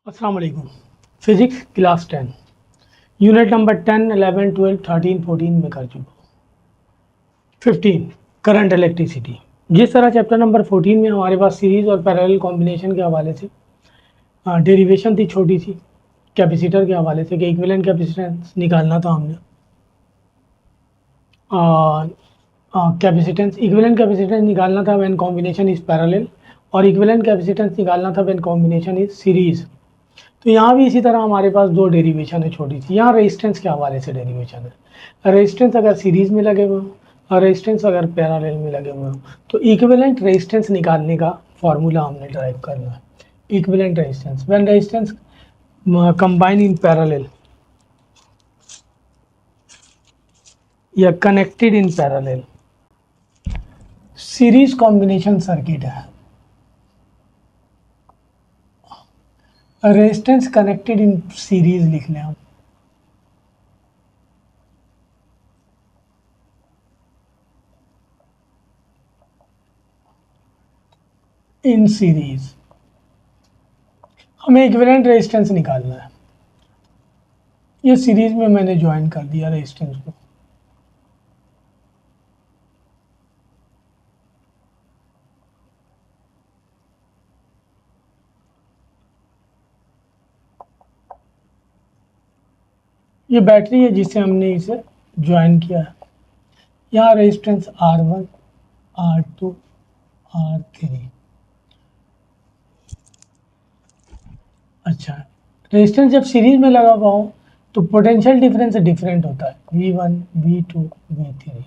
अस्सलाम वालेकुम। Physics class 10 unit number 10, 11, 12, 13, 14 में कर चुका हूँ। 15 करंट इलेक्ट्रिसिटी। जिस तरह चैप्टर नंबर 14 में हमारे पास सीरीज और पैरेलल कॉम्बिनेशन के हवाले से डेरिवेशन थी छोटी सी, कैपेसिटर के हवाले से कि इक्विवेलेंट कैपेसिटेंस निकालना था हमने। कैपेसिटेंस इक्विवेलेंट कैपेसिटेंस निकालना था व्हेन कॉम्बिनेशन इज पैरेलल, और इक्विवेलेंट कैपेसिटेंस निकालना था व्हेन कॉम्बिनेशन इज सीरीज। तो यहाँ भी इसी तरह हमारे पास दो डेरिवेशन है छोटी सी। यहाँ रेजिस्टेंस के हवाले से डेरिवेशन है। रेजिस्टेंस अगर सीरीज में लगे हुए और रेजिस्टेंस अगर पैरेलल में लगे हुए हो तो इक्विवेलेंट रेजिस्टेंस निकालने का फॉर्मूला हमने ड्राइव करना है। Equivalent resistance when resistance combine in parallel या connected in parallel. Series combination circuit है, रेजिस्टेंस कनेक्टेड इन सीरीज लिख लें हम। इन सीरीज हमें इक्विवेलेंट रेजिस्टेंस निकालना है। ये सीरीज में मैंने ज्वाइन कर दिया रेजिस्टेंस को। ये बैटरी है जिसे हमने इसे ज्वाइन किया है। यहाँ रेजिस्टेंस R1, R2, R3। अच्छा, रेजिस्टेंस जब सीरीज में लगा हुआ हो तो पोटेंशियल डिफरेंस डिफरेंट होता है, V1, V2, V3।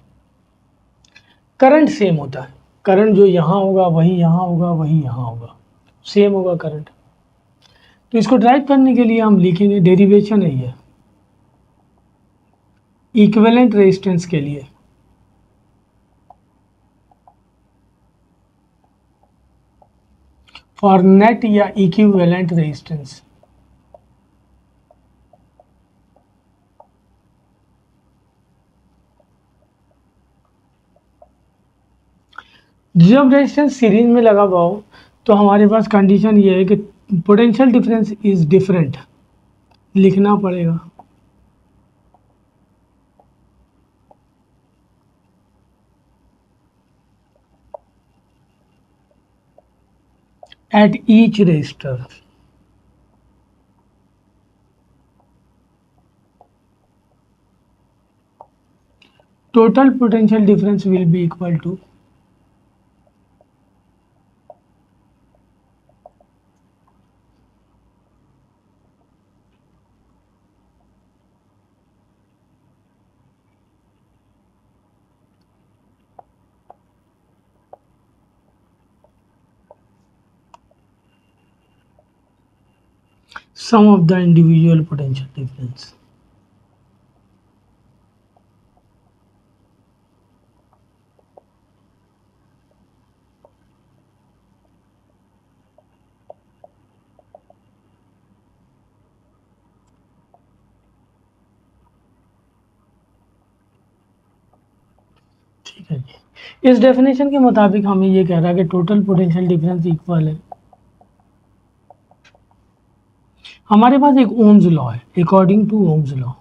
Current same होता है। करंट जो यहाँ होगा वही यहाँ होगा, वही यहाँ होगा, सेम होगा करंट। तो इसको ड्राइव करने के लिए हम लिखेंगे, डेरिवेशन है ये इक्विवेलेंट रेजिस्टेंस के लिए। फॉर नेट या इक्विवेलेंट रेजिस्टेंस, जब रेजिस्टेंस सीरीज में लगा हुआ हो तो हमारे पास कंडीशन ये है कि पोटेंशियल डिफरेंस इज डिफरेंट लिखना पड़ेगा। At each resistor. Total potential difference will be equal to sum of the individual potential difference। ठीक है जी, इस डेफिनेशन के मुताबिक हमें ये कह रहा है कि टोटल पोटेंशियल डिफरेंस इक्वल है, हमारे पास एक ओम्स लॉ है, according to Ohm's law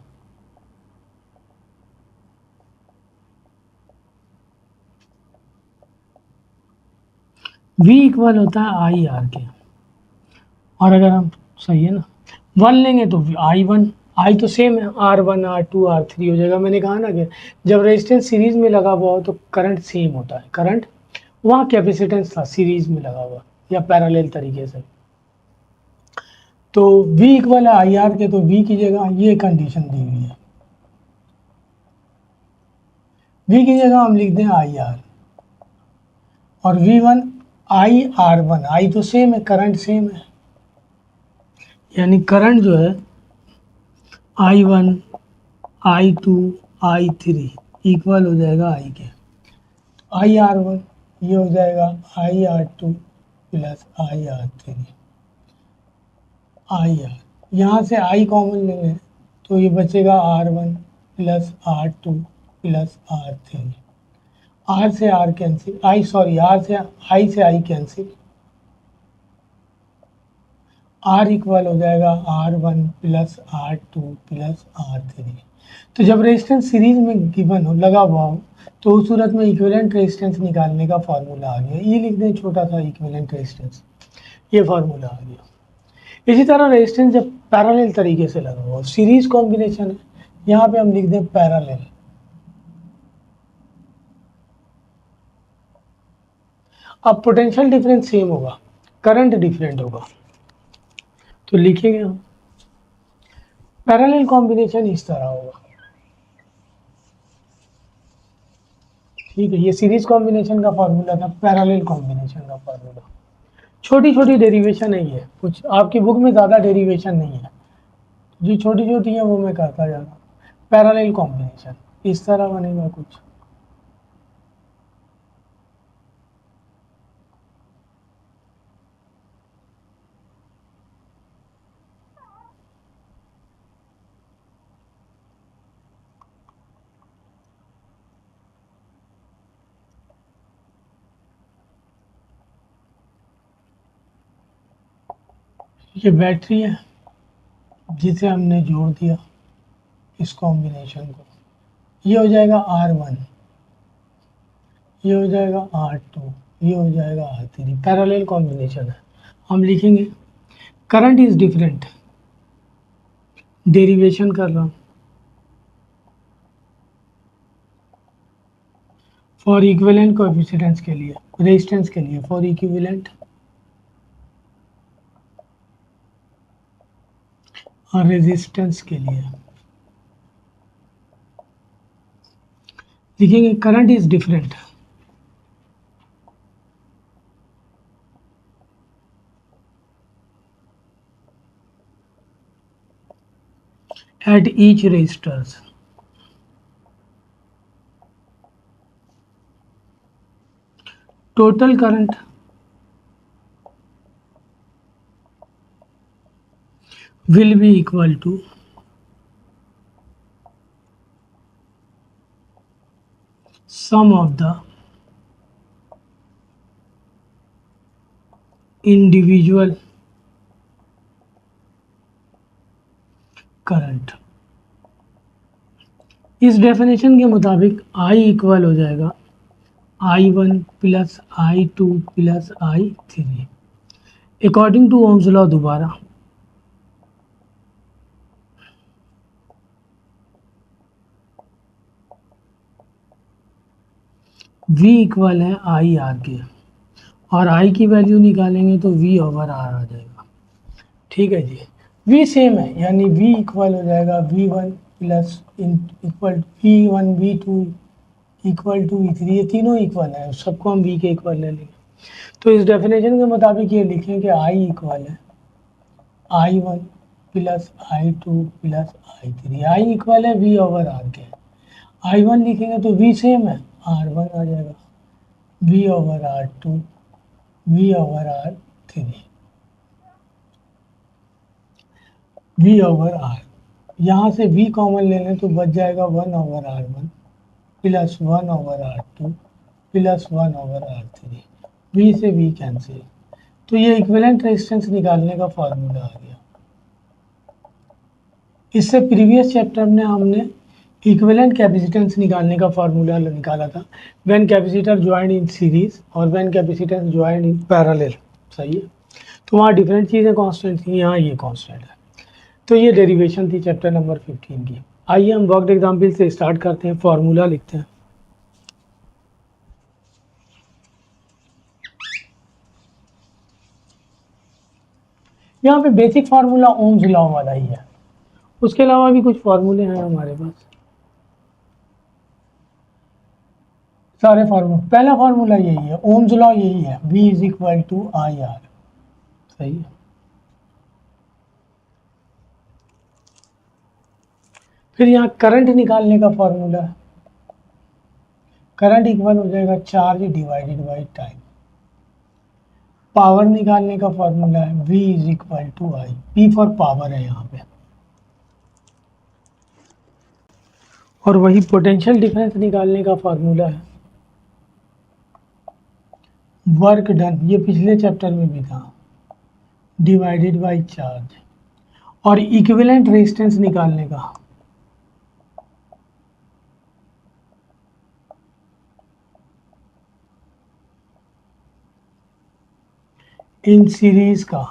V equal होता है आई आर के। और अगर हम सही है ना 1 लेंगे तो I1, आई तो सेम है, R1, R2, R3 हो जाएगा। मैंने कहा ना कि जब रेजिस्टेंस सीरीज में लगा हुआ हो तो करंट सेम होता है। करंट वहाँ कैपेसिटेंस था सीरीज में लगा हुआ या पैरेलल तरीके से। तो V इक्वल है आई आर के, तो V की जगह ये कंडीशन दी हुई है, V की जगह हम लिख दें आई आर, और V1 आई R1, आई तो सेम है, करंट सेम है, यानी करंट जो है I1, I2, I3 इक्वल हो जाएगा आई के। आई R1 ये हो जाएगा आई R2 plus I R3। I R, यहाँ से आई कॉमन लेंगे तो ये बचेगा R1 plus R2 plus R3। R से आर कैंसिल, आर से आई कैंसिल, आर इक्वल हो जाएगा R1 plus R2 plus R3। तो जब रेजिस्टेंस सीरीज में गिवन हो, लगा हुआ हो, तो उस सूरत में इक्विवेलेंट रेजिस्टेंस निकालने का फॉर्मूला आ गया। ये लिख दें छोटा सा इक्विवेलेंट रेजिस्टेंस, ये फॉर्मूला आ गया। इसी तरह रेजिस्टेंस जब पैरेलल तरीके से लगा हुआ, सीरीज कॉम्बिनेशन है, यहाँ पे हम लिख दें पैरेलल। अब पोटेंशियल डिफरेंस सेम होगा, करंट डिफरेंट होगा, तो लिखेंगे हम पैरेलल कॉम्बिनेशन इस तरह होगा। ठीक है, ये सीरीज कॉम्बिनेशन का फॉर्मूला था, पैरेलल कॉम्बिनेशन का फॉर्मूला। छोटी छोटी डेरिवेशन है ये, कुछ आपकी बुक में ज़्यादा डेरिवेशन नहीं है, जो छोटी छोटी है वो मैं करता जा रहा हूँ। पैरेलल कॉम्बिनेशन इस तरह बनेगा कुछ। ये बैटरी है जिसे हमने जोड़ दिया इस कॉम्बिनेशन को, ये हो जाएगा R1, ये हो जाएगा R2, ये हो जाएगा R3। पैरेलल कॉम्बिनेशन है। हम लिखेंगे करंट इज डिफरेंट, डेरिवेशन कर रहा हूँ, फॉर इक्विवेलेंट कोएफिशिएंट्स के लिए, रेजिस्टेंस के लिए, फॉर इक्विवेलेंट और रेजिस्टेंस के लिए लिखेंगे current is different at each resistors. Total current will be equal to sum of the individual current. इस डेफिनेशन के मुताबिक I इक्वल हो जाएगा I1 plus I2 plus I3। According to Ohm's law दोबारा V इक्वल है I are के, और I की वैल्यू निकालेंगे तो V ओवर R आ जाएगा। ठीक है जी, V सेम है, यानी V इक्वल हो जाएगा V1 plus equal V1 V2 equal to V3। ये तीनों इक्वल है, सबको हम V के इक्वल ले लेंगे। तो इस डेफिनेशन के मुताबिक ये लिखें कि I इक्वल है I1 plus I2 plus I3। I equal है V ओवर R के। I1 लिखेंगे तो V सेम है, R1 आ जाएगा, V over R2, V over R3, V over R। यहाँ से V कॉमन ले लें तो बच जाएगा 1 over R1 plus 1 over R2 plus 1 over R3। V से V कैंसिल, तो ये इक्विवेलेंट रेजिस्टेंस निकालने का फॉर्मूला आ गया। इससे प्रीवियस चैप्टर में हमने इक्विवेलेंट कैपेसिटेंस निकालने का फॉर्मूला निकाला था, when capacitor joined in series और when capacitance joined in parallel. सही है, तो वहाँ डिफरेंट चीज़ें कांस्टेंट थी, यहाँ ये कांस्टेंट है। तो ये डेरिवेशन थी चैप्टर नंबर 15 की। आइए हम वर्कड एग्जाम्पल से स्टार्ट करते हैं, फॉर्मूला लिखते हैं। यहाँ पे बेसिक फार्मूला ओम्स लॉ वाला ही है, उसके अलावा भी कुछ फार्मूले हैं हमारे पास, सारे फार्मूला। पहला फार्मूला यही है, ओम्स लॉ यही है, V is equal to I R. सही है, फिर यहाँ करंट निकालने का फॉर्मूला है, करंट इक्वल हो जाएगा charge divided by time. Power निकालने का फॉर्मूला है V is equal to I, P for power है यहाँ पे। और वही पोटेंशियल डिफरेंस निकालने का फॉर्मूला है वर्क डन, ये पिछले चैप्टर में भी था, डिवाइडेड बाई चार्ज, और इक्विवेलेंट रेजिस्टेंस निकालने का इन सीरीज का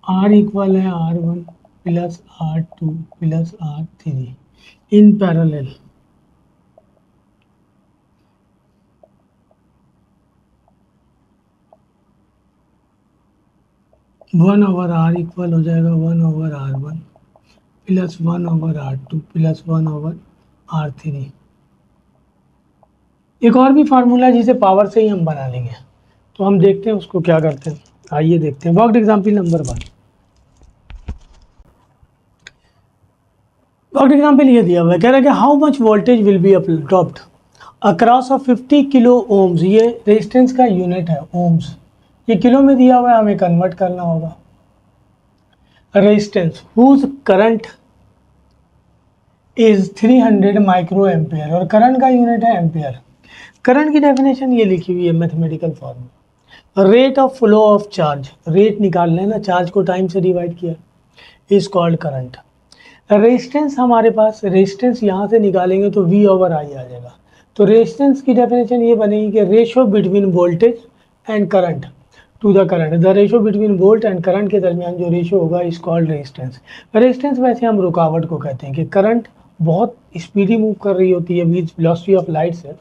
R इक्वल है R1 plus R2 plus R3 in parallel, one over R equal हो जाएगा 1/R1 plus 1/R2 plus 1/R3। एक और भी फार्मूला है जिसे पावर से ही हम बना लेंगे, तो हम देखते हैं उसको क्या करते हैं। आइए देखते हैं worked example number 1। Worked example ये दिया हुआ है, कह रहा है कि how much voltage will be dropped across of 50 kilo ohms. ये रेजिस्टेंस का यूनिट है ओम्स, ये किलो में दिया हुआ है, हमें कन्वर्ट करना होगा। Resistance whose current is 300 micro ampere, और करंट का यूनिट है एम्पियर। करंट की डेफिनेशन ये लिखी हुई है mathematical formula. Rate of flow of charge, rate निकाल लेना, चार्ज को टाइम से डिवाइड किया, इज कॉल्ड करंट। रेजिस्टेंस हमारे पास, रेजिस्टेंस यहाँ से निकालेंगे तो V ओवर I आ जाएगा। तो रेजिस्टेंस की डेफिनेशन ये बनेगी कि ratio between voltage and current to the current, the ratio between volt and current के दरमियान जो रेशो होगा इज कॉल्ड रेजिस्टेंस। रेजिस्टेंस वैसे हम रुकावट को कहते हैं कि करंट बहुत स्पीडी मूव कर रही होती है विद वेलोसिटी ऑफ लाइट से,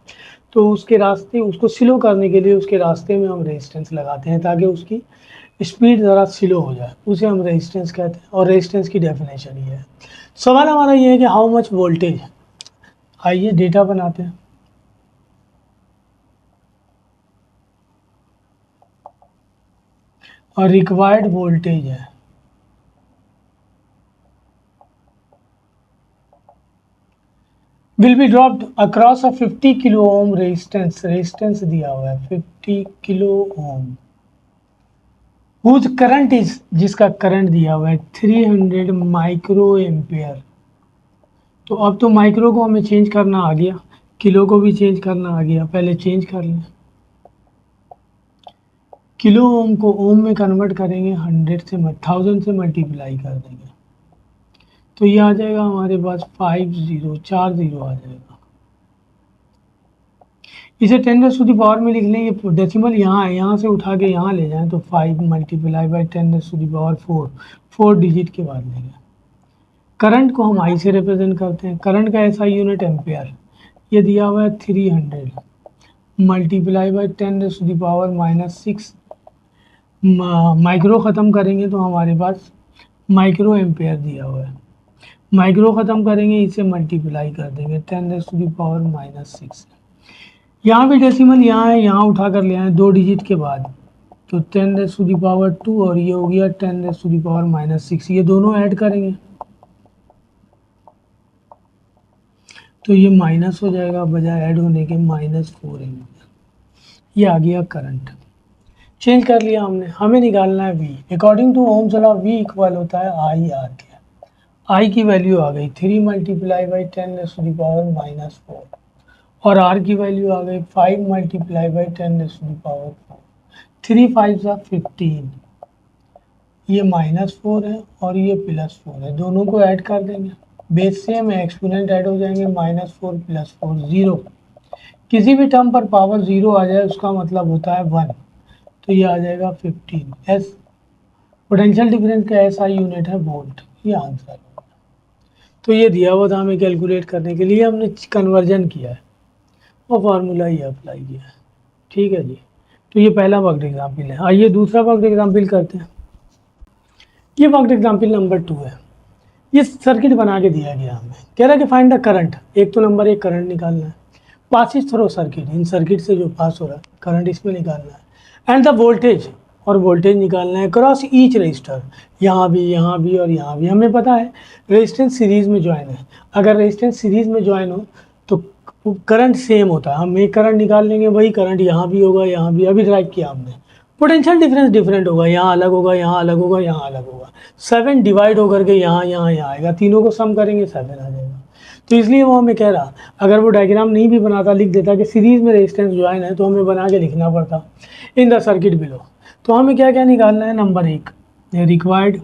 तो उसके रास्ते, उसको स्लो करने के लिए उसके रास्ते में हम रेजिस्टेंस लगाते हैं ताकि उसकी स्पीड ज़रा स्लो हो जाए, उसे हम रेजिस्टेंस कहते हैं। और रेजिस्टेंस की डेफिनेशन ये है। सवाल हमारा ये है कि हाउ मच वोल्टेज, आइए डेटा बनाते हैं। और रिक्वायर्ड वोल्टेज है will be dropped across a 50 kilo ohm resistance, resistance दिया हुआ है 50 kilo ohm, whose current is, जिसका करंट दिया हुआ है 300 माइक्रो एम्पियर। तो अब तो माइक्रो को हमें चेंज करना आ गया, किलो को भी चेंज करना आ गया, पहले चेंज कर लें। किलो ओम को ओम में कन्वर्ट करेंगे 1000 से मल्टीप्लाई कर देंगे, तो ये आ जाएगा हमारे पास 40 आ जाएगा। इसे 10⁻⁴ में लिख लें, ये डेसिमल यहाँ है, यहाँ से उठा के यहाँ ले जाएं तो 5 मल्टीप्लाई बाई 10⁻⁴, 4 डिजिट के बाद लेंगे। करंट को हम आई से रिप्रेजेंट करते हैं, करंट का ऐसा यूनिट एम्पेयर, ये दिया हुआ है 300 मल्टीप्लाई बाई 10⁻⁻⁶। माइक्रो ख़त्म करेंगे तो हमारे पास माइक्रो एम्पेयर दिया हुआ है, माइक्रो ख़त्म करेंगे इसे मल्टीप्लाई कर देंगे 10⁻⁻⁶। यहाँ भी डेसिमल यहाँ है, यहाँ उठा कर ले आए 2 डिजिट के बाद, तो 10⁻² और ये हो गया 10⁻⁻⁶, ये दोनों ऐड करेंगे तो ये माइनस हो जाएगा, बजाय ऐड होने के -4 एम्पियर। ये आ गया करंट, चेंज कर लिया हमने। हमें निकालना है V। According to Ohm's law V equal होता है I R के। I की वैल्यू आ गई 3 मल्टीप्लाई बाई 10⁻⁻⁴, और R की वैल्यू आ गई 5 मल्टीप्लाई बाई 10⁻⁴। 3 5 15, ये -4 है और ये +4 है, दोनों को ऐड कर देंगे, बेस सेम है, एक्सपोनेंट ऐड हो जाएंगे, -4 + 4 0। किसी भी टर्म पर पावर 0 आ जाए उसका मतलब होता है 1, तो ये आ जाएगा 15। एस पोटेंशियल डिफरेंस का ऐसा यूनिट है वोल्ट, ये आंसर है। तो ये दिया हुआ था, हमें कैलकुलेट करने के लिए हमने कन्वर्जन किया है, वो फार्मूला ही अप्लाई किया है। ठीक है जी, तो ये पहला वर्कड एग्जाम्पल है। आइए दूसरा वर्कड एग्जाम्पल करते हैं। ये वर्कड एग्जाम्पल नंबर 2 है। ये सर्किट बना के दिया गया हमें, कह रहा है कि फाइंड द करंट, एक तो नंबर 1 करंट निकालना है, पासिस थ्रू सर्किट, इन सर्किट से जो पास हो रहा है करंट इसमें निकालना है, एंड द वोल्टेज, और वोल्टेज निकालना है क्रॉस ईच रजिस्टर, यहाँ भी और यहाँ भी। हमें पता है रेजिस्टेंस सीरीज़ में ज्वाइन है, अगर रेजिस्टेंस सीरीज़ में ज्वाइन हो तो करंट सेम होता है, हम एक करंट निकाल लेंगे, वही करंट यहाँ भी होगा, यहाँ भी। अभी ड्राइव किया हमने, पोटेंशियल डिफरेंस डिफरेंट होगा, यहाँ अलग होगा, यहाँ अलग होगा, यहाँ अलग होगा। 7 डिवाइड होकर के यहाँ आएगा, तीनों को सम करेंगे 7 आ जाएगा। तो इसलिए वो हमें कह रहा, अगर वो डायग्राम नहीं भी बनाता, लिख देता कि सीरीज़ में रेजिस्टेंस ज्वाइन है, तो हमें बना के लिखना पड़ता इन द सर्किट बिलो। तो हमें क्या क्या निकालना है, नंबर 1 रिक्वायर्ड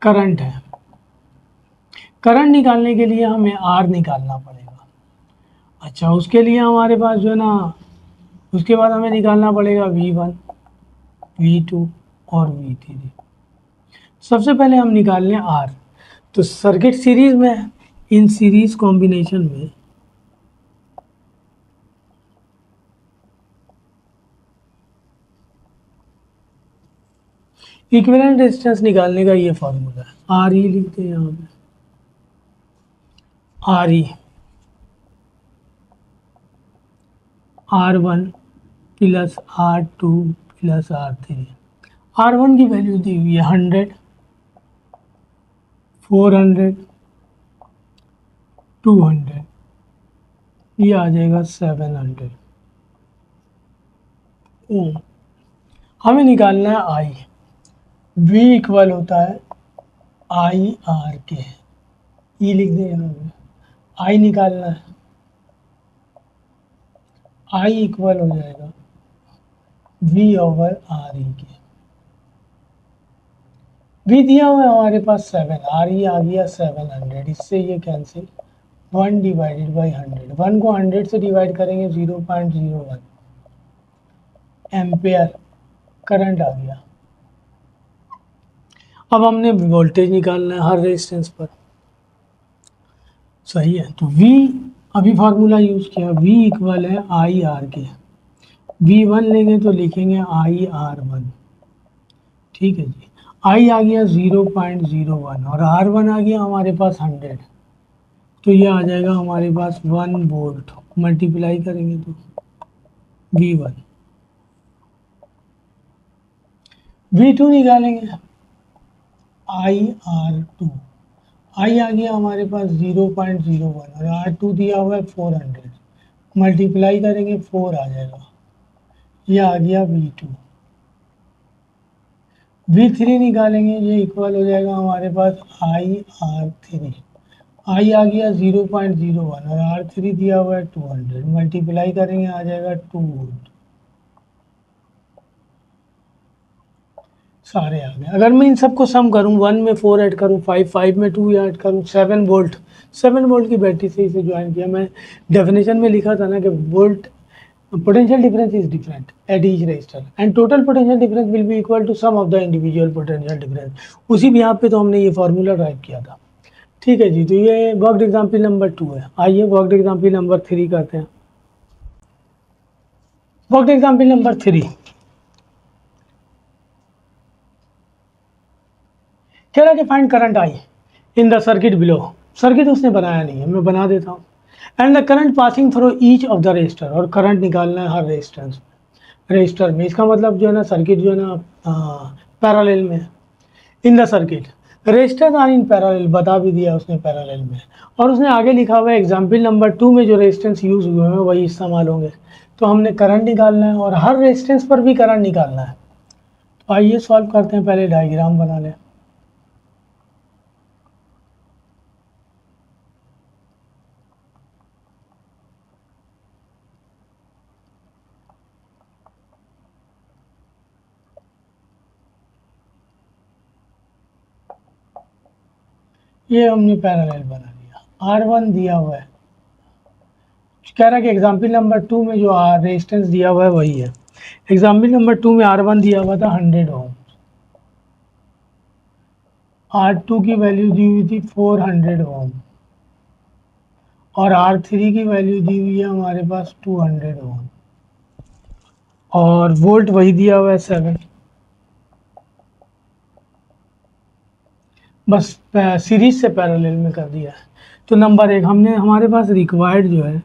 करंट है। करंट निकालने के लिए हमें आर निकालना पड़ेगा। अच्छा, उसके लिए हमारे पास जो है ना, उसके बाद हमें निकालना पड़ेगा V1, V2 और V3। सबसे पहले हम निकाल लें आर। तो सर्किट सीरीज में है, इन सीरीज कॉम्बिनेशन में इक्विवेलेंट रेजिस्टेंस निकालने का ये फॉर्मूला है। आर ई लिखते हैं यहाँ पे, R E R1 plus R2 plus R3। R1 की वैल्यू दी हुई है 100, 400, 200, ये आ जाएगा 700 ओम। हमें निकालना है आई। V इक्वल होता है आई आर के, ई लिख दें यहाँ पे, आई निकालना है। आई इक्वल हो जाएगा V ओवर आर ई के। V दिया हुआ है हमारे पास 7, आर ई आ गया 700, इससे ये कैंसिल, 1 डिवाइडेड बाई 100, 1 को 100 से डिवाइड करेंगे 0.01 एम्पेयर करंट आ गया। अब हमने वोल्टेज निकालना है हर रेजिस्टेंस पर, सही है। तो V अभी फार्मूला यूज़ किया, V इक्वल है आई आर के। V1 लेंगे तो लिखेंगे आई R1, ठीक है जी। आई आ गया 0.01 और R1 आ गया हमारे पास 100, तो ये आ जाएगा हमारे पास 1 वोल्ट। मल्टीप्लाई करेंगे तो V1। V2 निकालेंगे, IR2। आई आ गया हमारे पास 0.01 और R2 दिया हुआ है 400, मल्टीप्लाई करेंगे 4 आ जाएगा, ये आ गया V2। V3 निकालेंगे, ये इक्वल हो जाएगा हमारे पास IR3। आई आ गया 0.01 और R3 दिया हुआ है 200, मल्टीप्लाई करेंगे आ जाएगा 2 वोल्ट। सारे आ गए। अगर मैं इन सबको सम करूं, 1 में 4 ऐड करूं, 5 में 2 ऐड करूं, 7 वोल्ट, 7 वोल्ट की बैटरी से इसे ज्वाइन किया। मैं डेफिनेशन में लिखा था ना कि volt potential difference is different at each resistor and total potential difference will be equal to sum of the individual potential difference। उसी भी यहाँ पे तो हमने ये फॉर्मूला ड्राइव किया था, ठीक है जी। तो ये वर्कड एग्जाम्पल नंबर 2 है। आइए वर्कड एग्जाम्पल नंबर 3 करते हैं। वर्कड एग्जाम्पल नंबर 3 कह रहा है कि find current I in the circuit below. Circuit उसने बनाया नहीं है, मैं बना देता हूँ। And the current passing through each of the resistor, और करंट निकालना है हर रेजिस्टर में। इसका मतलब जो है ना, सर्किट जो है ना पैरेलल में। In the circuit resistors are in parallel, बता भी दिया उसने पैरेलल में। और उसने आगे लिखा हुआ है एग्जाम्पल नंबर 2 में जो रेजिस्टेंस यूज हुए हैं वही इस्तेमाल होंगे। तो हमने करंट निकालना है और हर रेजिस्टेंस पर भी करंट निकालना है। तो आइए सॉल्व करते हैं, पहले डायग्राम बना लें। ये हमने पैरेलल बना लिया। R1 दिया हुआ है, कह रहा है कि एग्जाम्पल नंबर 2 में जो रेजिस्टेंस दिया हुआ है वही है। एग्जाम्पल नंबर 2 में R1 दिया हुआ था 100 ओम, R2 की वैल्यू दी हुई थी 400 ओम और R3 की वैल्यू दी हुई है हमारे पास 200 ओम और वोल्ट वही दिया हुआ है 7। बस सीरीज से पैरेलल में कर दिया है। तो नंबर 1 हमने, हमारे पास रिक्वायर्ड जो है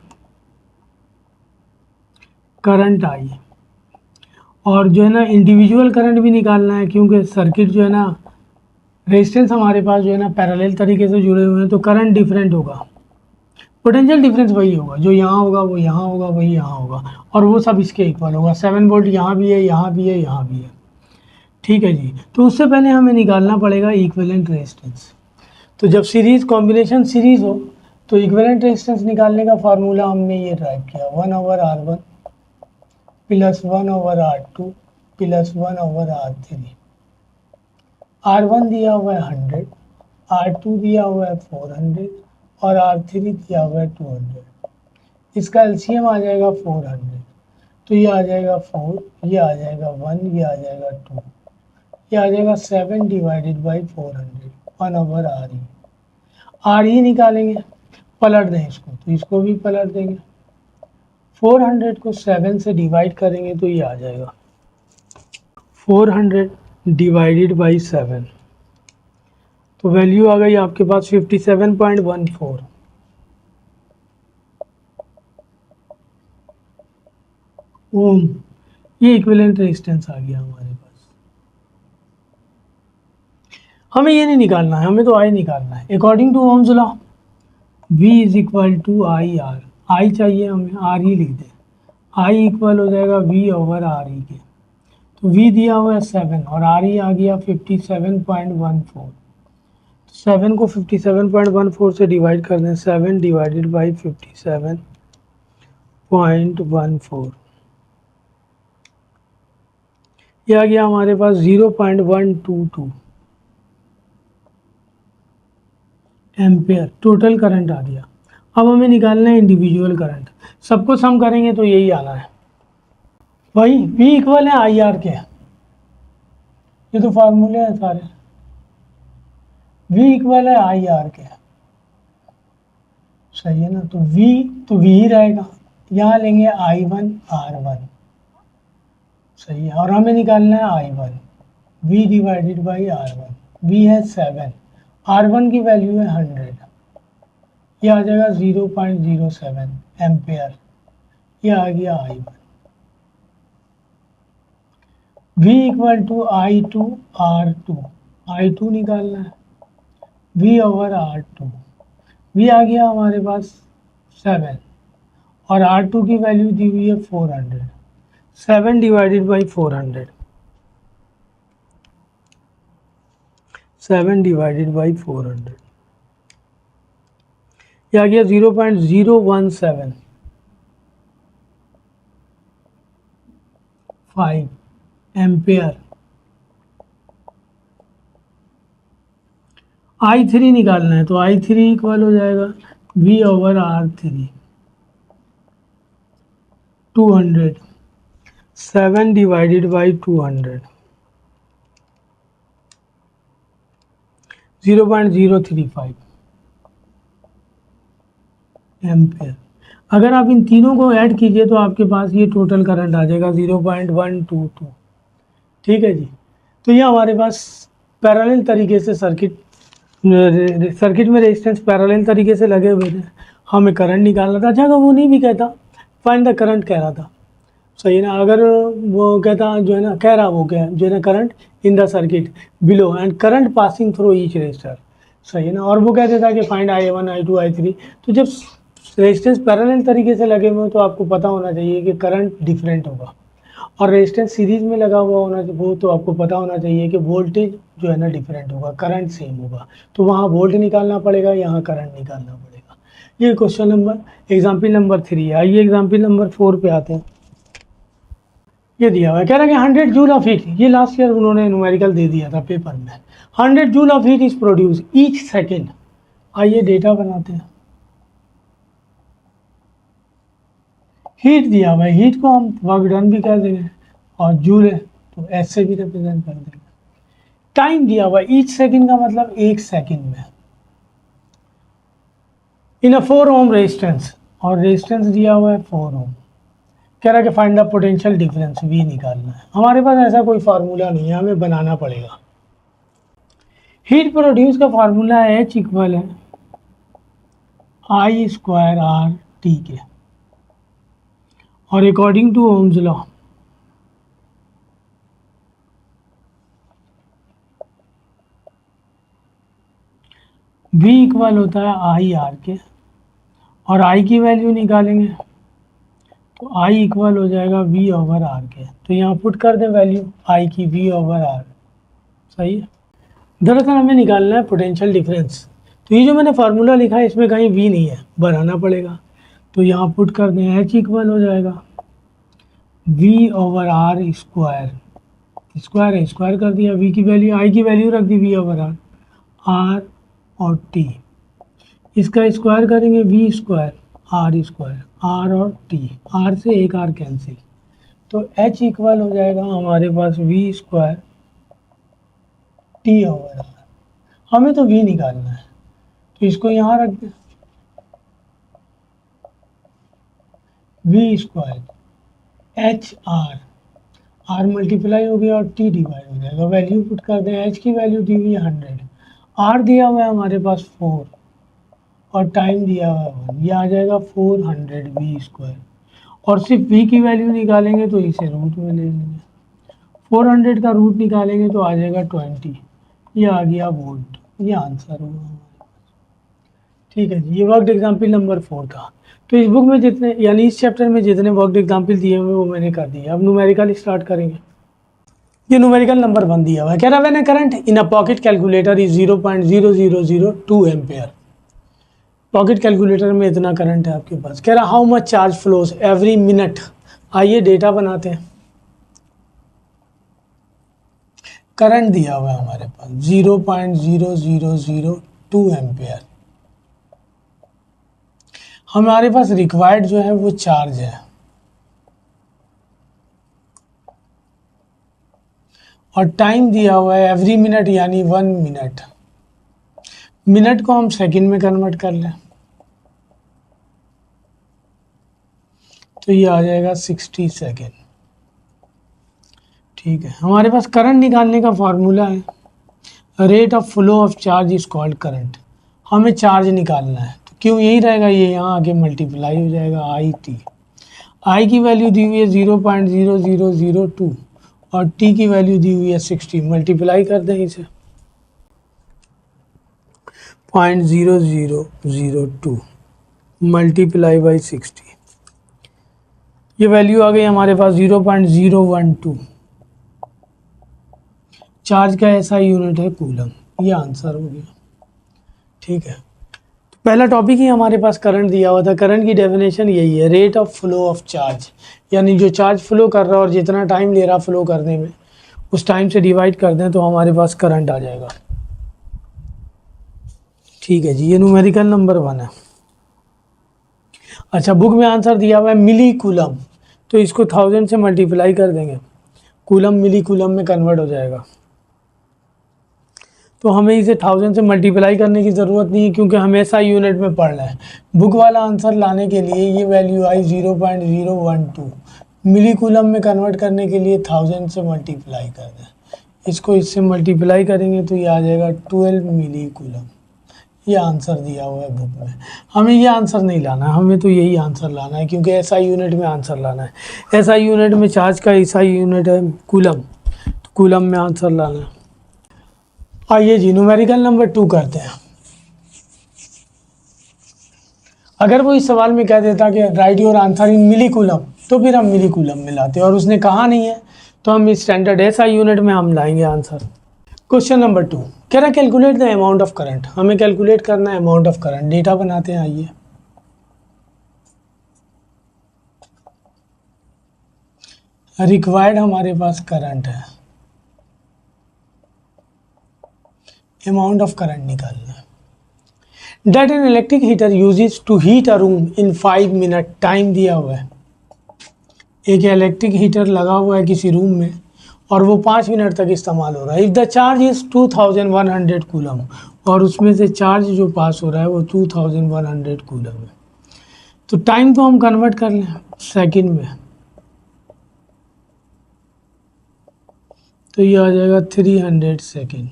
करंट आई, और जो है ना इंडिविजुअल करंट भी निकालना है, क्योंकि सर्किट जो है ना, रेजिस्टेंस हमारे पास जो है ना पैरेलल तरीके से जुड़े हुए हैं, तो करंट डिफरेंट होगा, पोटेंशियल डिफरेंस वही होगा, जो यहाँ होगा वो यहाँ होगा, वही यहाँ होगा, और वो सब इसके इक्वल होगा। 7 वोल्ट यहाँ भी है, यहाँ भी है, यहाँ भी है, ठीक है जी। तो उससे पहले हमें निकालना पड़ेगा इक्विवेलेंट रेजिस्टेंस। तो जब सीरीज कॉम्बिनेशन सीरीज हो तो इक्विवेलेंट रेजिस्टेंस निकालने का फार्मूला हमने ये ड्राइव किया 1/R1 plus 1/R2 plus 1/R3। R1 दिया हुआ है 100, R2 दिया हुआ है 400 और R3 दिया हुआ है 200। इसका एलसीएम आ जाएगा 400, तो ये आ जाएगा 4, ये आ जाएगा 1, ये आ जाएगा 2, ये आ जाएगा 7 डिवाइडेड बाई 400 1/RE। RE निकालेंगे, पलट दें इसको, तो इसको भी पलट देंगे। 400 को 7 से डिवाइड करेंगे तो ये आ जाएगा 400 डिवाइडेड बाई 7, तो वैल्यू आ गई आपके पास 57.14 ओम। ये इक्विवेलेंट रेजिस्टेंस आ गया हमारे पास। हमें ये नहीं निकालना है, हमें तो आई निकालना है। According to Ohm's law V is equal to I R, I चाहिए हमें, आर ही लिख दें। आई इक्वल हो जाएगा V/RE के, तो V दिया हुआ है 7 और RE आ गया 57.14। 7 को 57.14 से डिवाइड कर दें, 7 डिवाइडेड बाई 57.14, ये आ गया हमारे पास 0.122 एम्पेयर टोटल करंट आ गया। अब हमें निकालना है इंडिविजुअल करंट, सबको सम करेंगे तो यही आना है भाई। V इक्वल है आई आर के, ये तो फार्मूले हैं सारे। V इक्वल है आई आर के, सही है ना। तो V ही रहेगा, यहाँ लेंगे I1 R1, सही है। और हमें निकालना है I1, V divided by R1। V है 7, R1 की वैल्यू है 100, ये आ जाएगा 0.07 एम्पेयर, ये आ गया I1। V equal to I2 R2, I2 निकालना है, V/R2। V आ गया हमारे पास 7 और R2 की वैल्यू दी हुई है 400, 7 डिवाइडेड बाई 400, 7 डिवाइडेड बाई 400, ये आ गया 0.0175 एम्पेयर। I3 निकालना है, तो I3 इक्वल हो जाएगा V/R3 200, 7 डिवाइडेड बाई 200, 0.035 एम्पेयर। अगर आप इन तीनों को ऐड कीजिए तो आपके पास ये टोटल करंट आ जाएगा 0.122। ठीक है जी। तो ये हमारे पास पैरेलल तरीके से सर्किट में रेजिस्टेंस पैरेलल तरीके से लगे हुए थे, हमें करंट निकालना था। अच्छा, वो नहीं भी कहता फाइंड द करंट कह रहा था, सही है ना। अगर वो कहता जो है ना, कह रहा वो क्या जो है ना, current in the circuit below and current passing through each resistor, सही है ना। और वो कहते था कि फाइंड I1 I2 I3। तो जब रेजिस्टेंस पैरेलल तरीके से लगे हुए तो आपको पता होना चाहिए कि करंट डिफरेंट होगा, और रेजिस्टेंस सीरीज में लगा हुआ होना चाहिए वो तो आपको पता होना चाहिए कि वोल्टेज जो है ना डिफरेंट होगा, करंट सेम होगा। तो वहाँ वोल्ट निकालना पड़ेगा, यहाँ करंट निकालना पड़ेगा। ये क्वेश्चन नंबर एग्जाम्पल नंबर 3 है। आइए एग्जाम्पल नंबर 4 पे आते हैं। ये दिया हुआ है, कह रहा है कि 100 जूल ऑफ हीट, ये लास्ट ईयर उन्होंने न्यूमेरिकल दे दिया था पेपर में। 100 joule of heat is produce each second. आइए डेटा बनाते हैं। हीट दिया हुआ है, हीट को हम वर्क डन भी कर देंगे और जूल है तो एस से भी रिप्रेजेंट कर देंगे। टाइम दिया हुआ है, ईच सेकंड का मतलब 1 सेकंड में। इन अ 4 ओम रेजिस्टेंस, और रेजिस्टेंस दिया हुआ है 4 ओम। कह रहा है कि find the potential difference, V निकालना है। हमारे पास ऐसा कोई फार्मूला नहीं है, हमें बनाना पड़ेगा। हीट प्रोड्यूस का फार्मूला है H इक्वल है I²R T के, और according to Ohm's law V equal होता है IR के, और I की वैल्यू निकालेंगे तो I इक्वल हो जाएगा V/R के। तो यहाँ पुट कर दें वैल्यू I की V/R, सही है। दरअसल हमें निकालना है पोटेंशियल डिफरेंस, तो ये जो मैंने फार्मूला लिखा है इसमें कहीं v नहीं है, बढ़ाना पड़ेगा। तो यहाँ पुट कर दें, h इक्वल हो जाएगा v over R square, square है स्क्वायर कर दिया, v की वैल्यू i की वैल्यू रख दी v ओवर आर और t, इसका स्क्वायर करेंगे v स्क्वायर आर और t, r से एक r कैंसिल, तो h इक्वल हो जाएगा हमारे पास v square t over R. हमें तो v निकालना है तो इसको यहाँ रख दें, v square H R multiply हो गया और t डिवाइड हो जाएगा, वैल्यू पुट कर दें, h की वैल्यू दी हुई है 100, r दिया हुआ है हमारे पास 4 और टाइम दिया हुआ है 1, ये आ जाएगा 400 v स्क्वायर, और सिर्फ v की वैल्यू निकालेंगे तो इसे रूट में ले लेंगे, 400 का रूट निकालेंगे तो आ जाएगा 20, ये आ गया वोल्ट, ये आंसर होगा हमारे पास। ठीक है जी, ये वर्कड एग्जाम्पल नंबर 4 था। तो इस बुक में जितने यानी इस चैप्टर में जितने वर्कड एग्जाम्पल दिए हुए वो मैंने कर दिए। अब न्यूमेरिकल स्टार्ट करेंगे। ये न्यूमेरिकल नंबर 1 दिया हुआ है, कह रहा है when a current in a pocket calculator is 0.0002 ampere. Pocket calculator में इतना करंट है आपके पास, कह रहा how much charge flows every minute. आइए डेटा बनाते हैं। करंट दिया हुआ है हमारे पास 0.0002 एम्पेयर। हमारे पास रिक्वायर्ड जो है वो चार्ज है, और टाइम दिया हुआ है एवरी मिनट यानी 1 मिनट। मिनट को हम सेकंड में कन्वर्ट कर लें तो ये आ जाएगा 60 सेकेंड। ठीक है, हमारे पास करंट निकालने का फॉर्मूला है, rate of flow of charge is called current. हमें चार्ज निकालना है तो क्यों यही रहेगा, ये यहाँ आगे मल्टीप्लाई हो जाएगा आई टी। आई की वैल्यू दी हुई है 0.0002 और टी की वैल्यू दी हुई है 60, मल्टीप्लाई कर दें इसे 0.0002 मल्टीप्लाई बाई 60, ये वैल्यू आ गई हमारे पास 0.012। चार्ज का ऐसा यूनिट है कूलम, ये आंसर हो गया। ठीक है, तो पहला टॉपिक ही हमारे पास करंट दिया हुआ था। करंट की डेफिनेशन यही है, rate of flow of charge, यानी जो चार्ज फ्लो कर रहा है और जितना टाइम ले रहा फ्लो करने में उस टाइम से डिवाइड कर दें तो हमारे पास करंट आ जाएगा। ठीक है जी, ये न्यूमेरिकल नंबर 1 है। अच्छा, बुक में आंसर दिया हुआ है मिली कूलम, तो इसको 1000 से मल्टीप्लाई कर देंगे, कूलम मिली कूलम में कन्वर्ट हो जाएगा। तो हमें इसे 1000 से मल्टीप्लाई करने की ज़रूरत नहीं है क्योंकि हमें ऐसा यूनिट में पढ़ना है। बुक वाला आंसर लाने के लिए ये वैल्यू आई 0.012, मिली कूलम में कन्वर्ट करने के लिए 1000 से मल्टीप्लाई कर दें, इसको इससे मल्टीप्लाई करेंगे तो ये आ जाएगा 12 मिली कूलम। ये आंसर दिया हुआ है बुक में, हमें ये आंसर नहीं लाना है, हमें तो यही आंसर लाना है क्योंकि ऐसा यूनिट में आंसर लाना है। ऐसा यूनिट में चार्ज का ऐसा यूनिट है कूलम, तो कूलम में आंसर लाना है। आइए जी, न्यूमेरिकल नंबर 2 करते हैं। अगर वो इस सवाल में कह देता कि write your answer in millicoulomb, तो फिर हम मिली कूलम में लाते, और उसने कहा नहीं है तो हम स्टैंडर्ड ऐसा यूनिट में हम लाएंगे आंसर। क्वेश्चन नंबर 2 कह रहा calculate the amount of current. हमें कैलकुलेट करना है अमाउंट ऑफ करंट, डेटा बनाते हैं। आइए, रिक्वायर्ड हमारे पास करंट है, अमाउंट ऑफ करंट निकालना है। That an electric heater uses to heat a room in 5 minute, time दिया हुआ है। एक इलेक्ट्रिक हीटर लगा हुआ है किसी रूम में और वो 5 मिनट तक इस्तेमाल हो रहा है। If the charge is 2100 coulomb, और उसमें से चार्ज जो पास हो रहा है वो 2100 कूलम है। तो टाइम को हम कन्वर्ट कर लें सेकंड में, तो ये आ जाएगा 300 सेकंड।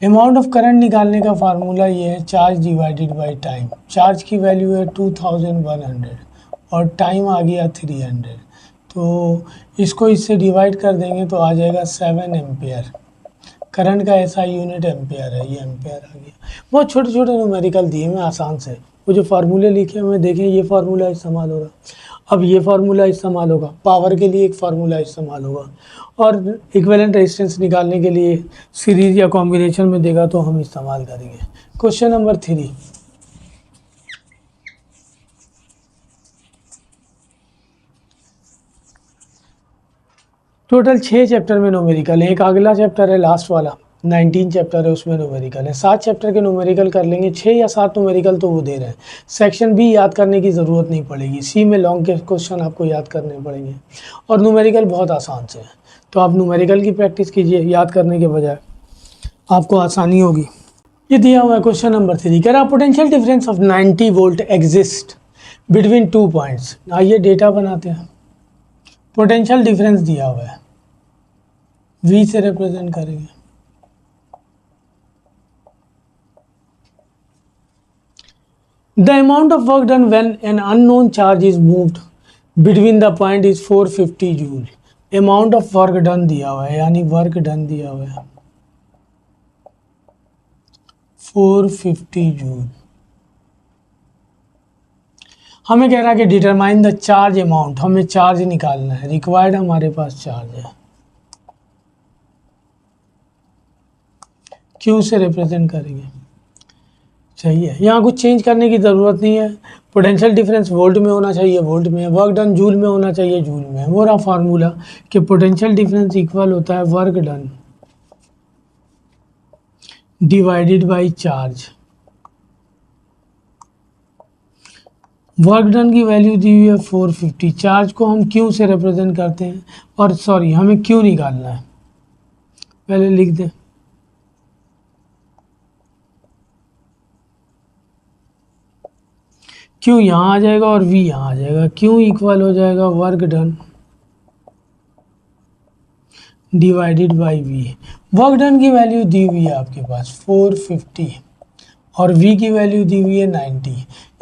अमाउंट ऑफ करंट निकालने का फार्मूला ये है charge divided by time. Charge की वैल्यू है 2100 और टाइम आ गया 300, तो इसको इससे डिवाइड कर देंगे तो आ जाएगा 7 एम्पेयर। करंट का ऐसा यूनिट एम्पेयर है, ये एम्पेयर आ गया। बहुत छोटे छोटे न्यूमेरिकल दिए हुए आसान से, वो जो फार्मूले लिखे हुए देखें, ये फार्मूला इस्तेमाल हो रहा है। अब ये फार्मूला इस्तेमाल होगा, पावर के लिए एक फार्मूला इस्तेमाल होगा, और इक्विवेलेंट रेजिस्टेंस निकालने के लिए सीरीज या कॉम्बिनेशन में देगा तो हम इस्तेमाल करेंगे। क्वेश्चन नंबर 3, टोटल 6 चैप्टर में न्यूमेरिकल है, एक अगला चैप्टर है लास्ट वाला 19 चैप्टर है, उसमें न्यूमेरिकल है। 7 चैप्टर के न्यूमेरिकल कर लेंगे, 6 या 7 न्यूमेरिकल तो वो दे रहे हैं। सेक्शन बी याद करने की ज़रूरत नहीं पड़ेगी, सी में लॉन्ग के क्वेश्चन आपको याद करने पड़ेंगे, और न्यूमेरिकल बहुत आसान से है, तो आप न्यूमेरिकल की प्रैक्टिस कीजिए याद करने के बजाय, आपको आसानी होगी। ये दिया हुआ है क्वेश्चन नंबर 3, कह रहा potential difference of 90 volt exist between 2 points. आइए डेटा बनाते हैं। पोटेंशियल डिफरेंस दिया हुआ है, V से रिप्रेजेंट करेंगे। The amount of work done when an unknown charge is moved between the point is 450 joule. Amount of work done दिया हुआ है, यानी वर्क डन दिया हुआ है 450 जूल। हमें कह रहा है कि डिटरमाइन द चार्ज अमाउंट, हमें चार्ज निकालना है, रिक्वायर्ड हमारे पास चार्ज है, Q से रिप्रेजेंट करेंगे। चाहिए यहाँ कुछ चेंज करने की ज़रूरत नहीं है, पोटेंशियल डिफरेंस वोल्ट में होना चाहिए, वोल्ट में, वर्क डन जूल में होना चाहिए, जूल में। वो रहा फार्मूला कि पोटेंशियल डिफरेंस इक्वल होता है work done divided by charge. Work done की वैल्यू दी हुई है 450, चार्ज को हम Q से रिप्रेजेंट करते हैं, और सॉरी हमें Q निकालना है, पहले लिख दें। Q यहाँ आ जाएगा और V यहाँ आ जाएगा। Q इक्वल हो जाएगा work done divided by V। Work done की वैल्यू दी हुई है आपके पास 450 और V की वैल्यू दी हुई है 90।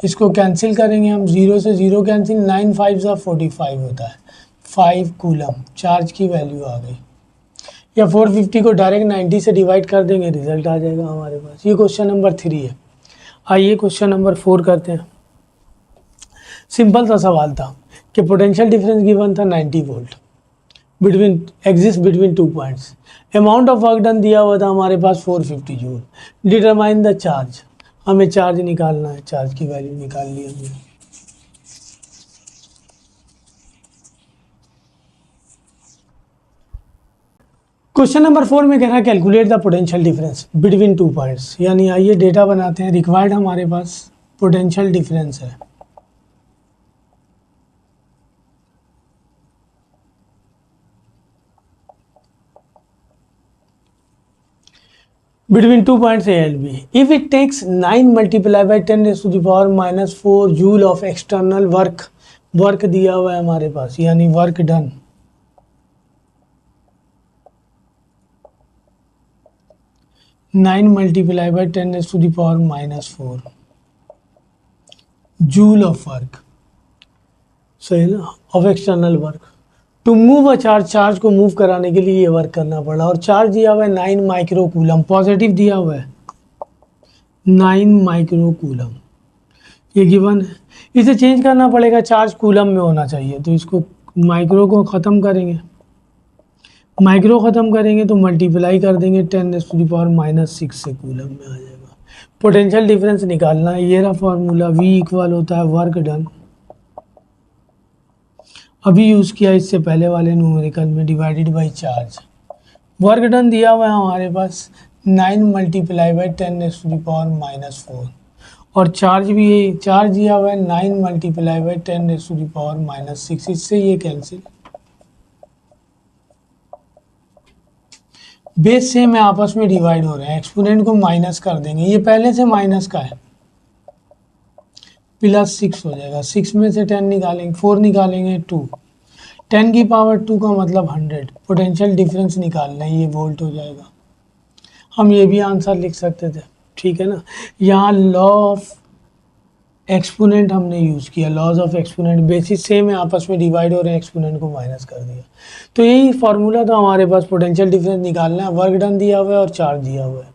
इसको कैंसिल करेंगे हम, 0 से 0 कैंसिल, 9 5 सा 45 होता है, 5 कूलम चार्ज की वैल्यू आ गई। या 450 को डायरेक्ट 90 से डिवाइड कर देंगे, रिजल्ट आ जाएगा हमारे पास। ये क्वेश्चन नंबर 3 है। आइए क्वेश्चन नंबर 4 करते हैं। सिंपल सा सवाल था कि पोटेंशियल डिफरेंस गिवन था 90 volt between exist between 2 points. Amount of work done दिया हुआ था हमारे पास 450 जूल। डिटरमाइन द चार्ज, हमें चार्ज निकालना है, चार्ज की वैल्यू निकाल ली हमने। क्वेश्चन नंबर 4 में कह रहा है calculate the potential difference between 2 points, यानी आइए डेटा बनाते हैं। रिक्वायर्ड हमारे पास पोटेंशियल डिफरेंस है, between 2 points A and B. If it takes 9 multiplied by 10 raised to the power minus 4 joule of external work, work दिया हुआ है हमारे पास, यानी work done, nine multiply by 10 raise to the power minus 4 joule of work, सही ना, of external work. To move a charge, charge को move कराने के लिए ये वर्क करना पड़ा, और चार्ज दिया हुआ है 9 माइक्रो कूलम, पॉजिटिव दिया हुआ है 9 माइक्रो कूलम, ये गिवन है। इसे चेंज करना पड़ेगा, चार्ज कूलम में होना चाहिए, तो इसको माइक्रो को ख़त्म करेंगे, माइक्रो ख़त्म करेंगे तो मल्टीप्लाई कर देंगे 10 raise to the power minus 6 से, कूलम में आ जाएगा। पोटेंशियल डिफरेंस निकालना है, ये रहा फॉर्मूला, V इक्वल होता है वर्क डन, अभी यूज़ किया इससे पहले वाले न्यूमेरिकल में, divided by charge. Work done दिया हुआ है हमारे पास 9 multiply by 10 raise to the power minus 4, और चार्ज भी ये चार्ज दिया हुआ है 9 multiply by 10 raise to the power minus 6, इससे ये कैंसिल। बेस सेम है, आपस में डिवाइड हो रहे हैं, एक्सपोनेंट को माइनस कर देंगे, ये पहले से माइनस का है, प्लस 6 हो जाएगा, 6 में से 10 निकालेंगे, 4 निकालेंगे 2, 10 की पावर 2 का मतलब 100। पोटेंशियल डिफरेंस निकालना है, ये वोल्ट हो जाएगा। हम ये भी आंसर लिख सकते थे, ठीक है ना। यहाँ लॉ ऑफ एक्सपोनेंट हमने यूज़ किया, laws of exponent, basis same है, आपस में डिवाइड हो रहे हैं, एक्सपोनेंट को माइनस कर दिया। तो यही फार्मूला था हमारे पास, पोटेंशियल डिफरेंस निकालना है, वर्क डन दिया हुआ है और चार्ज दिया हुआ है,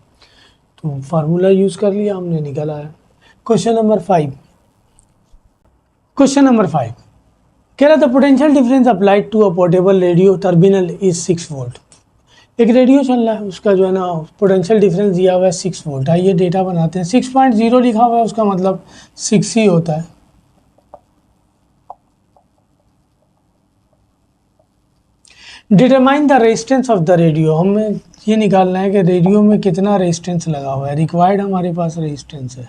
तो फार्मूला यूज़ कर लिया हमने, निकल आया। क्वेश्चन नंबर 5, क्वेश्चन नंबर 5, कह रहा था potential difference applied to a portable radio terminal is 6 volt. एक रेडियो चल रहा है, उसका जो है ना पोटेंशियल डिफरेंस दिया हुआ है 6 वोल्ट। आइए डेटा बनाते हैं। 6.0 लिखा हुआ है, उसका मतलब 6 ही होता है। Determine the resistance of the radio, हमें ये निकालना है कि रेडियो में कितना रेजिस्टेंस लगा हुआ है। रिक्वायर्ड हमारे पास रेजिस्टेंस है,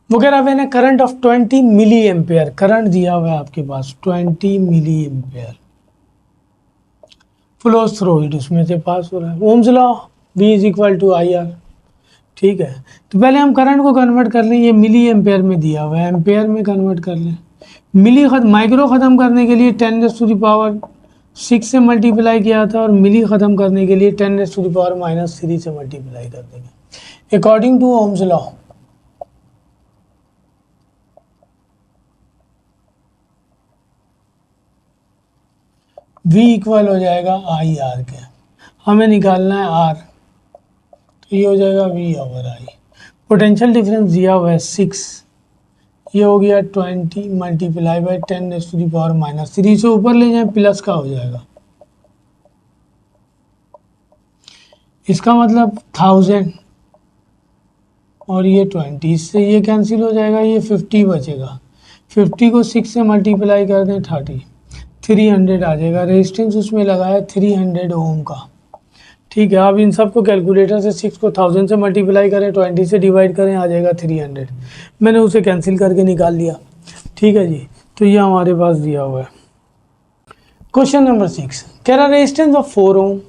वो कह रहा है current of 20 milli ampere. Current दिया हुआ है आपके पास 20 milli ampere flows through it, उसमें से पास हो रहा है। Ohm's law V is equal to I R. ठीक है, तो पहले हम करंट को कन्वर्ट कर लें। ये मिली एम्पेयर में दिया हुआ है, एम्पेयर में कन्वर्ट कर लें। मिली माइक्रो ख़त्म करने के लिए 10⁻⁶ से मल्टीप्लाई किया था, और मिली ख़त्म करने के लिए 10⁻⁻³ से मल्टीप्लाई कर देंगे according to Ohm's law. V equal हो जाएगा आई आर के। हमें निकालना है R, तो ये हो जाएगा V over I। Potential difference दिया हुआ है 6, ये हो गया 20 मल्टीप्लाई बाई 10⁻⁻³ से ऊपर ले जाए प्लस का हो जाएगा। इसका मतलब 1000 और ये 20, इससे ये कैंसिल हो जाएगा, ये 50 बचेगा। 50 को 6 से मल्टीप्लाई कर दें 30, 300 आ जाएगा। रेजिस्टेंस उसमें लगा है 300 ओम का। ठीक है, अब इन सबको कैलकुलेटर से 6 को 1000 से मल्टीप्लाई करें, 20 से डिवाइड करें, आ जाएगा 300। मैंने उसे कैंसिल करके निकाल लिया। ठीक है जी, तो ये हमारे पास दिया हुआ है। क्वेश्चन नंबर 6 कह रहा resistance of 4 ohm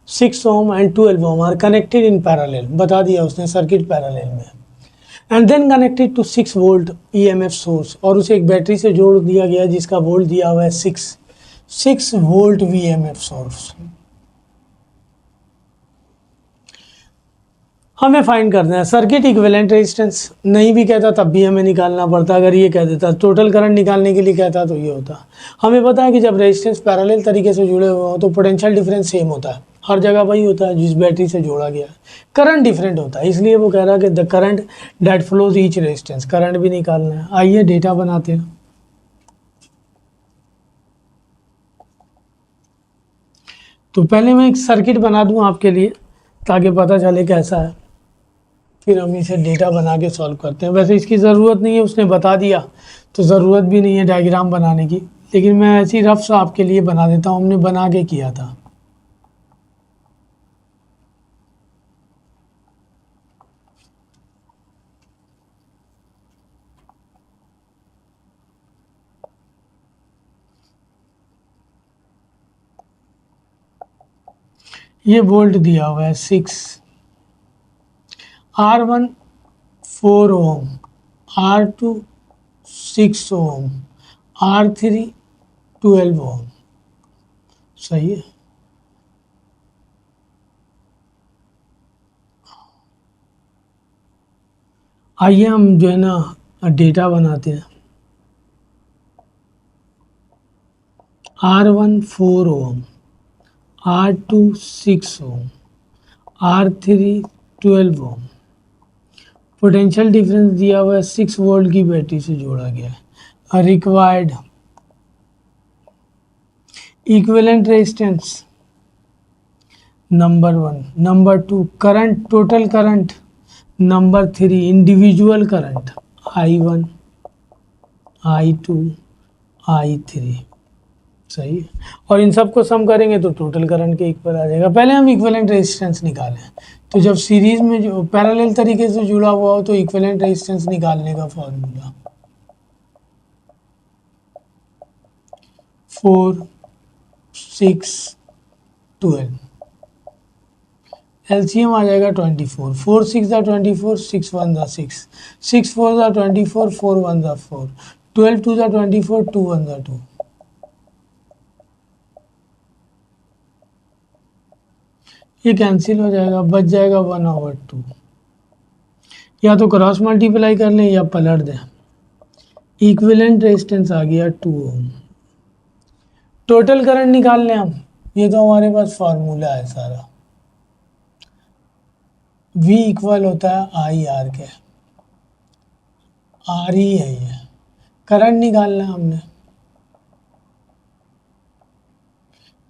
6 ohm and 12 ohm are connected in parallel. बता दिया उसने सर्किट पैरेलल में। And then connected to 6 volt EMF source, और उसे एक बैटरी से जोड़ दिया गया जिसका वोल्ट दिया हुआ है 6 वोल्ट वीएमएफ सोर्स। हमें फाइंड करना है सर्किट इक्विवेलेंट रेजिस्टेंस। नहीं भी कहता तब भी हमें निकालना पड़ता। अगर ये कह देता टोटल करंट निकालने के लिए कहता तो ये होता। हमें पता है कि जब रेजिस्टेंस पैरेलल तरीके से जुड़े हुए हो तो पोटेंशियल डिफरेंस सेम होता है, हर जगह वही होता है जिस बैटरी से जोड़ा गया है। करंट डिफरेंट होता है, इसलिए वो कह रहा है कि the current that flows each resistance. Current भी निकालना है। आइए डेटा बनाते हैं। तो पहले मैं एक सर्किट बना दूं आपके लिए ताकि पता चले कैसा है, फिर हम इसे डेटा बना के सॉल्व करते हैं। वैसे इसकी ज़रूरत नहीं है, उसने बता दिया तो ज़रूरत भी नहीं है डायग्राम बनाने की, लेकिन मैं ऐसी रफ सा आपके लिए बना देता हूँ। हमने बना के किया था। ये वोल्ट दिया हुआ है 6, R1 4 ओम, R2 6 ओम, R3 12 ओम। सही है। आइए हम जो है ना डेटा बनाते हैं। R1 4 ओम, R2 6 ओम, R3 12 ओम। पोटेंशियल डिफरेंस दिया हुआ है 6 वोल्ट की बैटरी से जोड़ा गया है। Required equivalent resistance number 1, number 2 current, total current, number 3 individual current I1 I2 I3। सही है, और इन सबको सम करेंगे तो टोटल करंट के इक्वल आ जाएगा। पहले हम इक्विवेलेंट रेजिस्टेंस निकालें। तो जब सीरीज में जो पैरेलल तरीके से जुड़ा हुआ हो तो इक्विवेलेंट रेजिस्टेंस निकालने का फॉर्मूला 4 6 12, एलसीएम आ जाएगा 24। 4 6 24, 6 1 6, 6 4 24, 4 1 4, 12 2 24, 2 1 2। ये कैंसिल हो जाएगा, बच जाएगा 1/2। या तो क्रॉस मल्टीप्लाई कर लें या पलट दें। इक्विवेलेंट रेजिस्टेंस आ गया 2 ओम। टोटल करंट निकाल लें हम, ये तो हमारे पास फार्मूला है सारा। V इक्वल होता है आई आर के। आर ही है ये, करंट निकालना है हमने।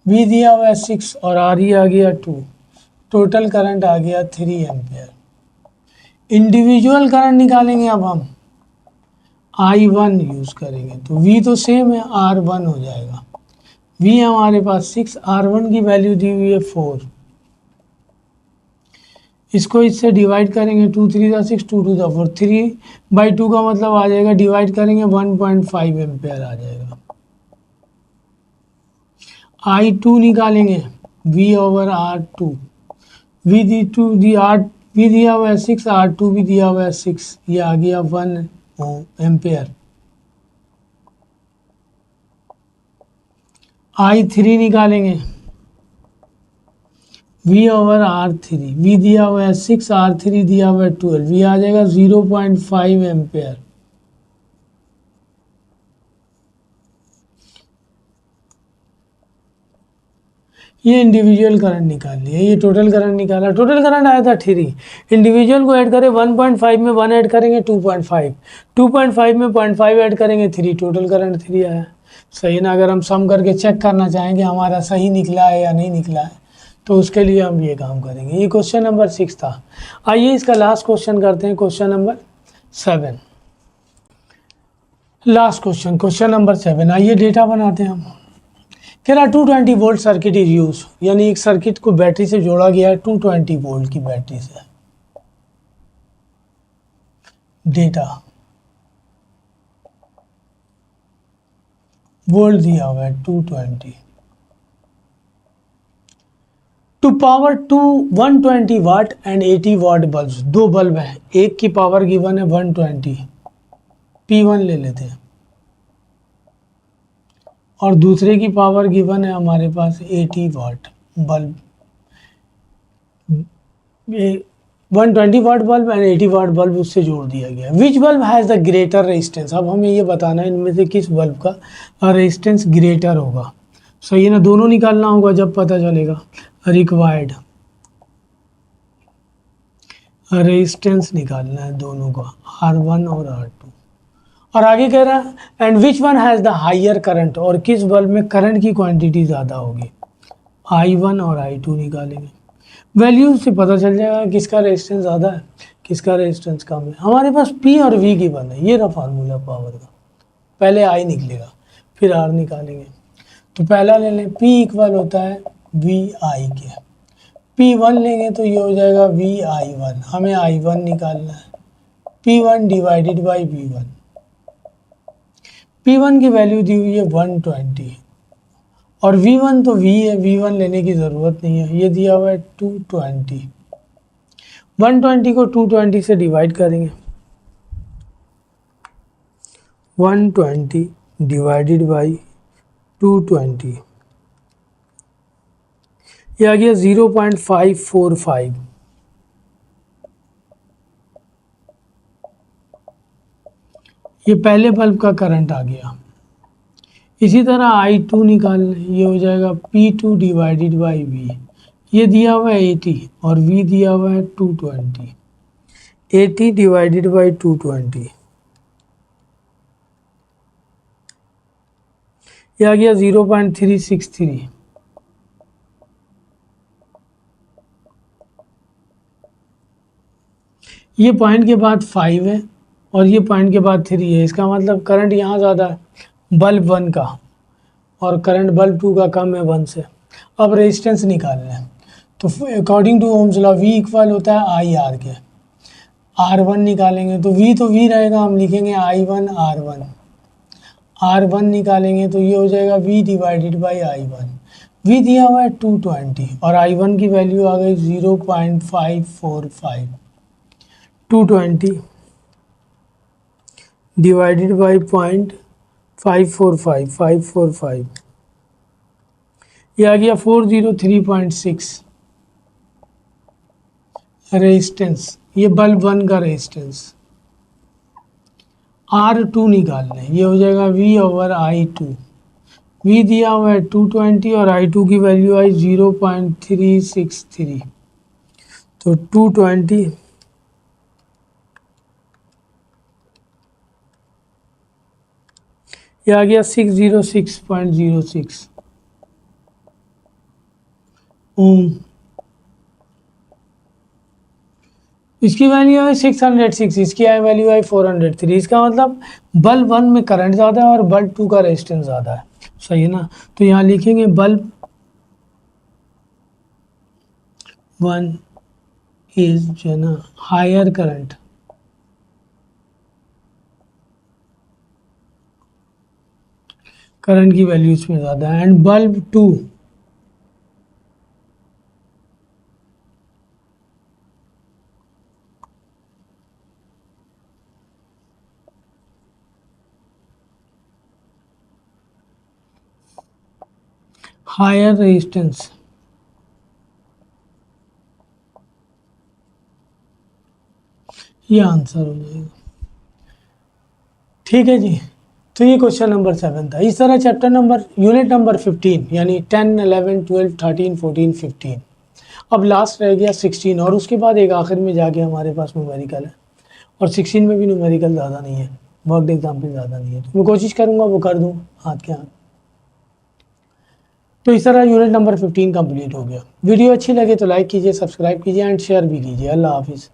वी दिया हुआ है 6 और आर ही आ गया 2, टोटल करंट आ गया 3 एम्पियर। इंडिविजुअल करंट निकालेंगे अब हम, I1 यूज करेंगे, तो V तो सेम है, R1 हो जाएगा। V हमारे पास 6, R1 की वैल्यू दी हुई है 4, इसको इससे डिवाइड करेंगे, 2 3 ज़ा 6, 2 2 ज़ा 4, 3/2 का मतलब आ जाएगा, डिवाइड करेंगे 1.5 एम्पेयर आ जाएगा। I2 निकालेंगे, V ओवर R2, V दी 2 दी R, V दिया हुआ है 6, R2 भी दिया हुआ है 6, ये आ गया 1 एम्पेयर। I3 निकालेंगे, V ओवर R3, V दिया हुआ है 6, R3 दिया हुआ है 12, ये आ जाएगा 0.5 एम्पेयर। ये इंडिविजुअल करंट निकाल लिया, ये टोटल करंट निकाला, टोटल करंट आया था 3, इंडिविजुअल को ऐड करें 1.5 में 1 ऐड करेंगे 2.5, 2.5 में 0.5 ऐड करेंगे 3, टोटल करंट 3 आया। सही ना, अगर हम सम करके चेक करना चाहेंगे हमारा सही निकला है या नहीं निकला है, तो उसके लिए हम ये काम करेंगे। ये क्वेश्चन नंबर 6 था। आइए इसका लास्ट क्वेश्चन करते हैं, question number 7। Last question, question number 7। आइए डेटा बनाते हैं हम। कह रहा 220 वोल्ट सर्किट इज यूज, यानी एक सर्किट को बैटरी से जोड़ा गया है 220 वोल्ट की बैटरी से। डेटा वोल्ट दिया हुआ है 220, to power 120 watt and 80 watt bulb. दो बल्ब हैं, एक की पावर गिवन है 120, P1 ले लेते हैं, और दूसरे की पावर गिवन है हमारे पास 80 watt bulb. 120 watt bulb and 80 watt bulb उससे जोड़ दिया गया। Which bulb has the greater resistance, अब हमें ये बताना है इनमें से किस बल्ब का रेजिस्टेंस ग्रेटर होगा। सही है ना, दोनों निकालना होगा जब पता चलेगा। रिक्वायर्ड रेजिस्टेंस निकालना है दोनों का, R1 और R2। और आगे कह रहा है and which one has the higher current, और किस बल्ब में करंट की क्वांटिटी ज़्यादा होगी। I1 और I2 निकालेंगे, वैल्यू से पता चल जाएगा किसका रेजिस्टेंस ज़्यादा है किसका रेजिस्टेंस कम है। हमारे पास P और V गिवन है, ये रहा फार्मूला पावर का। पहले I निकलेगा फिर R निकालेंगे, तो पहला ले लें, P इक्वल होता है VI के, P1 लेंगे तो ये हो जाएगा VI1, हमें I1 निकालना है, P1 divided by V1। P1 की वैल्यू दी हुई है 120, और V1 तो V है, V1 लेने की ज़रूरत नहीं है, ये दिया हुआ है 220। 120 को 220 से डिवाइड करेंगे, 120 डिवाइडेड बाई 220, ये आ गया 0.545। ये पहले बल्ब का करंट आ गया। इसी तरह I2 निकालना, ये हो जाएगा P2 डिवाइडेड बाई V, ये दिया हुआ है 80 और V दिया हुआ है 220, 80 डिवाइडेड बाई 220, ये आ गया 0.363। ये पॉइंट के बाद 5 है और ये पॉइंट के बाद 3 है, इसका मतलब करंट यहाँ ज़्यादा है बल्ब 1 का, और करंट बल्ब 2 का कम है 1 से। अब रेजिस्टेंस निकालना है, तो according to Ohm's law V equal होता है IR के, R1 निकालेंगे तो V रहेगा, हम लिखेंगे I1 R1, R1 निकालेंगे तो ये हो जाएगा V divided by I1, V दिया हुआ है 220 और I1 की वैल्यू आ गई 0.545, 220 डिवाइडेड बाई 545, ये आ गया 403.6 रेजिस्टेंस, ये बल्ब 1 का रेजिस्टेंस। R2 निकालना है, ये हो जाएगा V ओवर I2, V दिया हुआ है 220 और I2 की वैल्यू आई 0.363, तो 220 ये आ गया 606.06 ओम। इसकी वैल्यू है 606, इसकी आई वैल्यू है 403। इसका मतलब बल्ब 1 में करंट ज़्यादा है और बल्ब 2 का रेजिस्टेंस ज़्यादा है, सही है ना। तो यहाँ लिखेंगे बल्ब 1 इज जो है ना हायर करंट, करंट की वैल्यू इसमें ज़्यादा है, एंड बल्ब 2 हायर रेजिस्टेंस। ये आंसर हो जाएगा, ठीक है जी। तो ये क्वेश्चन नंबर 7 था। इस तरह चैप्टर नंबर यूनिट नंबर 15 यानी 10, 11, 12, 13, 14, 15, अब लास्ट रह गया 16, और उसके बाद एक आखिर में जाके हमारे पास न्यूमेरिकल है, और 16 में भी न्यूमेरिकल ज़्यादा नहीं है, वर्कड एग्जाम्पल ज़्यादा नहीं है, तो मैं कोशिश करूँगा वो कर दूँ हाथ के हाथ। तो इस तरह यूनिट नंबर 15 कंप्लीट हो गया। वीडियो अच्छी लगे तो लाइक कीजिए, सब्सक्राइब कीजिए एंड शेयर भी कीजिए। अल्लाह हाफिज़।